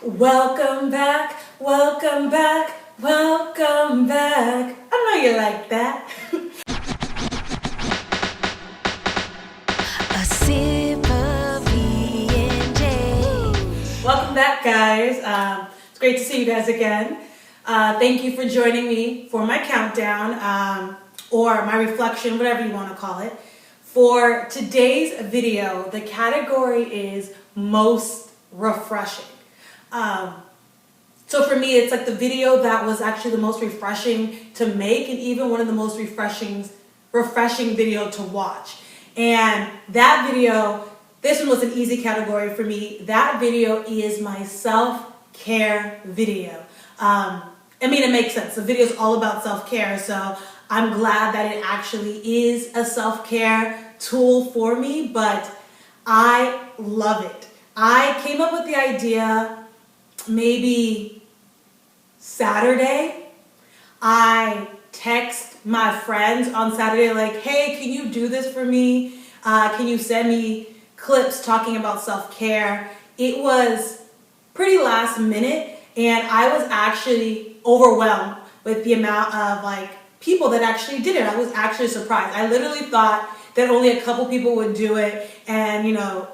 Welcome back, welcome back, welcome back. I know you like that. A sip of BByyy. Welcome back, guys. It's great to see you guys again. Thank you for joining me for my countdown or my reflection, whatever you want to call it. For today's video, the category is most refreshing. So for me, it's like the video that was actually the most refreshing to make and even one of the most refreshing video to watch. And that video, this one was an easy category for me. That video is my self-care video. I mean, it makes sense. The video is all about self-care, so I'm glad that it actually is a self-care tool for me, but I love it. I came up with the idea maybe Saturday. I text my friends on Saturday like, hey, can you do this for me? Can you send me clips talking about self-care? It was pretty last minute, and I was actually overwhelmed with the amount of people that actually did it. I was actually surprised. I literally thought that only a couple people would do it and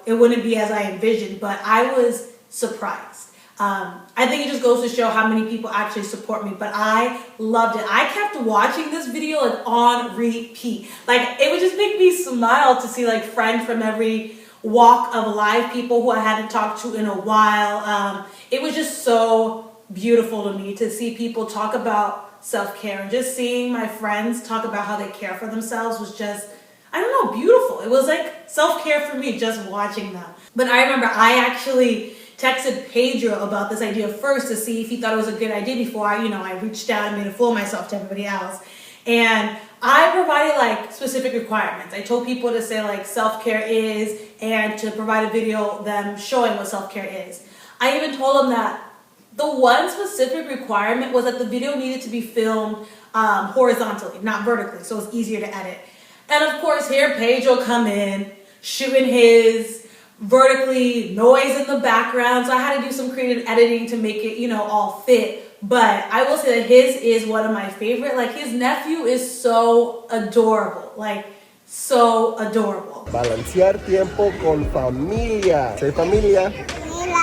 it wouldn't be as I envisioned, but I was surprised. I think it just goes to show how many people actually support me, but I loved it. I kept watching this video on repeat. It would just make me smile to see friends from every walk of life, people who I hadn't talked to in a while. It was just so beautiful to me to see people talk about self-care, and just seeing my friends talk about how they care for themselves was just, I don't know, beautiful. It was like self-care for me just watching them. But I remember I actually texted Pedro about this idea first to see if he thought it was a good idea before I reached out and made a fool of myself to everybody else. And I provided specific requirements. I told people to say self-care is, and to provide a video them showing what self-care is. I even told them that the one specific requirement was that the video needed to be filmed horizontally, not vertically, so it's easier to edit. And of course, here Pedro come in, shooting his vertically, noise in the background, so I had to do some creative editing to make it, all fit. But I will say that his is one of my favorite. His nephew is so adorable, so adorable. Balancear tiempo con familia. Say familia.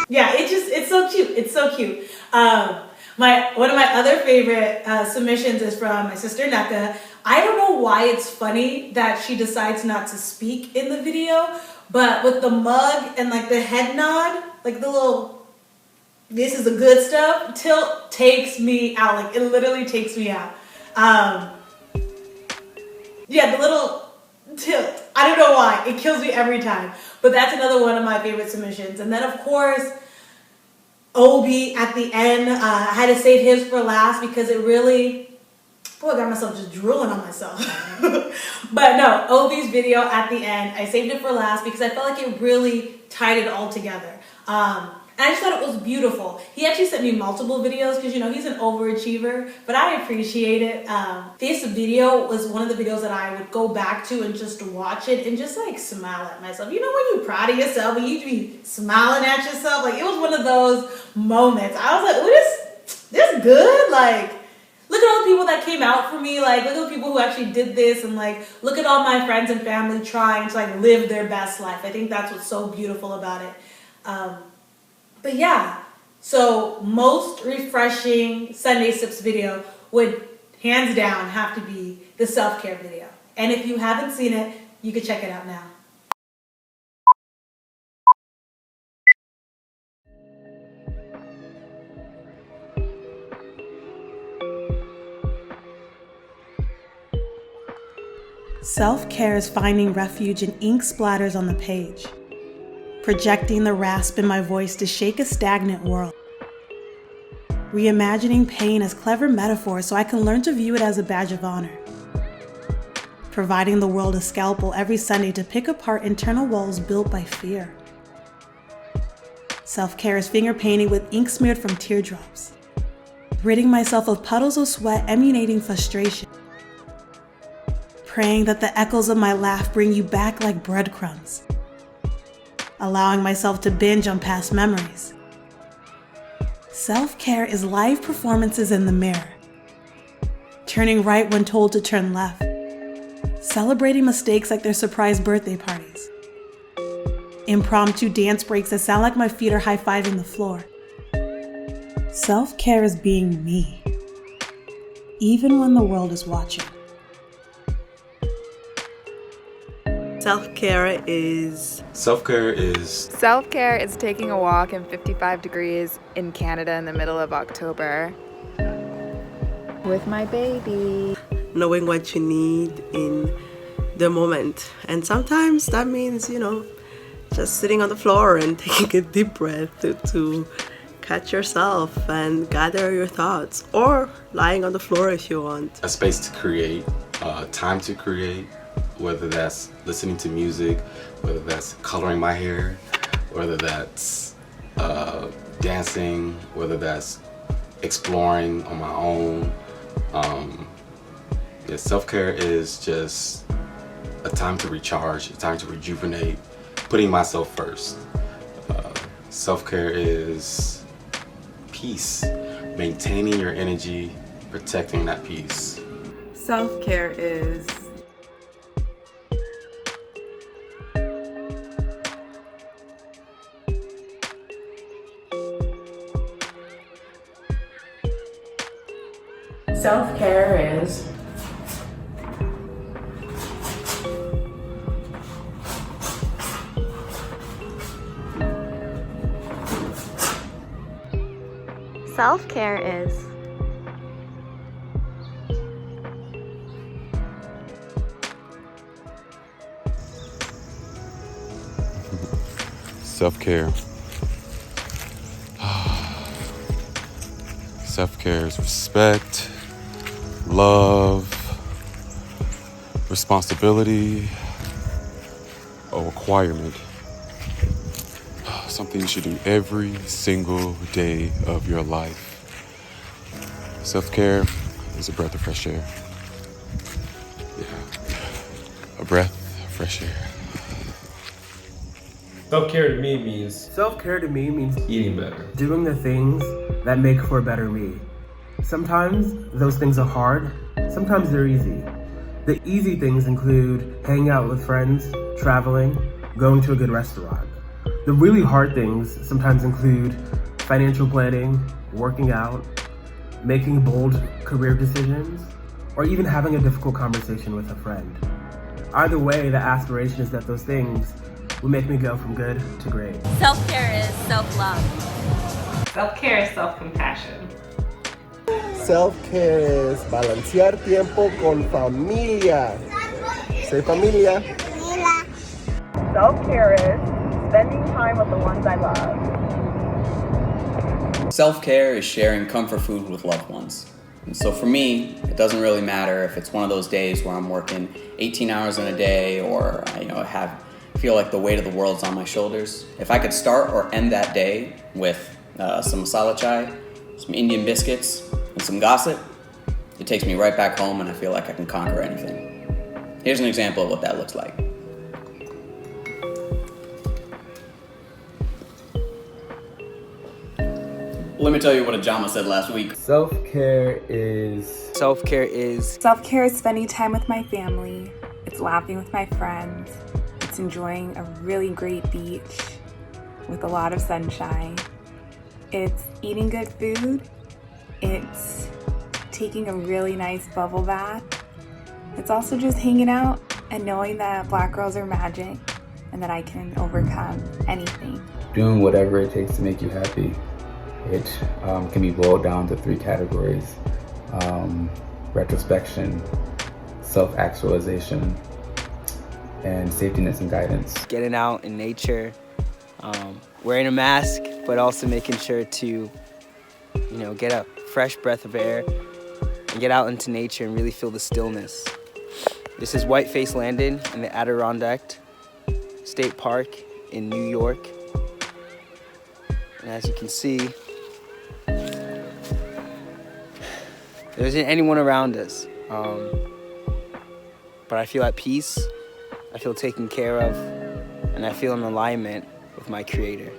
Yeah, it's so cute. It's so cute. One of my other favorite submissions is from my sister Neka. I don't know why it's funny that she decides not to speak in the video, but with the mug and the head nod, the little, this is the good stuff, tilt takes me out. It literally takes me out. Yeah, the little tilt. I don't know why. It kills me every time. But that's another one of my favorite submissions. And then of course, Obi at the end, I had to save his for last because it really, I got myself just drooling on myself. But no, Obi's video at the end, I saved it for last because I felt like it really tied it all together. And I just thought it was beautiful. He actually sent me multiple videos because, he's an overachiever, but I appreciate it. This video was one of the videos that I would go back to and just watch it and just smile at myself. You know when you're proud of yourself and you be smiling at yourself? It was one of those moments. I was like, oh, this good? Look at all the people that came out for me. Look at the people who actually did this, and look at all my friends and family trying to live their best life. I think that's what's so beautiful about it. But yeah, so most refreshing Sunday Sips video would hands down have to be the self-care video. And if you haven't seen it, you can check it out now. Self-care is finding refuge in ink splatters on the page, projecting the rasp in my voice to shake a stagnant world, reimagining pain as clever metaphors so I can learn to view it as a badge of honor, providing the world a scalpel every Sunday to pick apart internal walls built by fear. Self-care is finger painting with ink smeared from teardrops, ridding myself of puddles of sweat emanating frustration, praying that the echoes of my laugh bring you back like breadcrumbs, allowing myself to binge on past memories, Self-care is live performances in the mirror. Turning right when told to turn left. Celebrating mistakes like they're surprise birthday parties. Impromptu dance breaks that sound like my feet are high-fiving the floor. Self-care is being me, even when the world is watching. Self-care is... Self-care is... Self-care is taking a walk in 55 degrees in Canada in the middle of October with my baby. knowing what you need in the moment. And sometimes that means, just sitting on the floor and taking a deep breath to catch yourself and gather your thoughts, or lying on the floor if you want. A space to create, time to create, whether that's listening to music, whether that's coloring my hair, whether that's dancing, whether that's exploring on my own. Self-care is just a time to recharge, a time to rejuvenate, putting myself first. Self-care is peace, maintaining your energy, protecting that peace. Self-care is Self-care is Self-care is Self-care. Self-care is respect, love, responsibility, a requirement. Something you should do every single day of your life. Self-care is a breath of fresh air. Yeah, a breath of fresh air. Self-care to me means Self-care to me means eating better. doing the things that make for a better me. Sometimes those things are hard, sometimes they're easy. The easy things include hanging out with friends, traveling, going to a good restaurant. The really hard things sometimes include financial planning, working out, making bold career decisions, or even having a difficult conversation with a friend. Either way, the aspiration is that those things will make me go from good to great. self-care is self-love. self-care is self-compassion. Self-care is balancear tiempo con familia. Say familia. self-care is spending time with the ones I love. Self-care is sharing comfort food with loved ones. And so for me, it doesn't really matter if it's one of those days where I'm working 18 hours in a day, or feel like the weight of the world's on my shoulders. If I could start or end that day with some masala chai, some Indian biscuits, and some gossip, it takes me right back home and I feel like I can conquer anything. Here's an example of what that looks like. Let me tell you what Ajama said last week. Self-care is... Self-care is... Self-care is spending time with my family. It's laughing with my friends. It's enjoying a really great beach with a lot of sunshine. It's eating good food. It's taking a really nice bubble bath. It's also just hanging out and knowing that Black girls are magic and that I can overcome anything. Doing whatever it takes to make you happy. It can be boiled down to 3 categories: retrospection, self-actualization, and safety nets and guidance. Getting out in nature, wearing a mask, but also making sure to, get a fresh breath of air and get out into nature and really feel the stillness. This is Whiteface Landing in the Adirondack State Park in New York. And as you can see, there isn't anyone around us, but I feel at peace, I feel taken care of, and I feel in alignment with my Creator.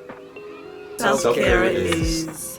Self-care is...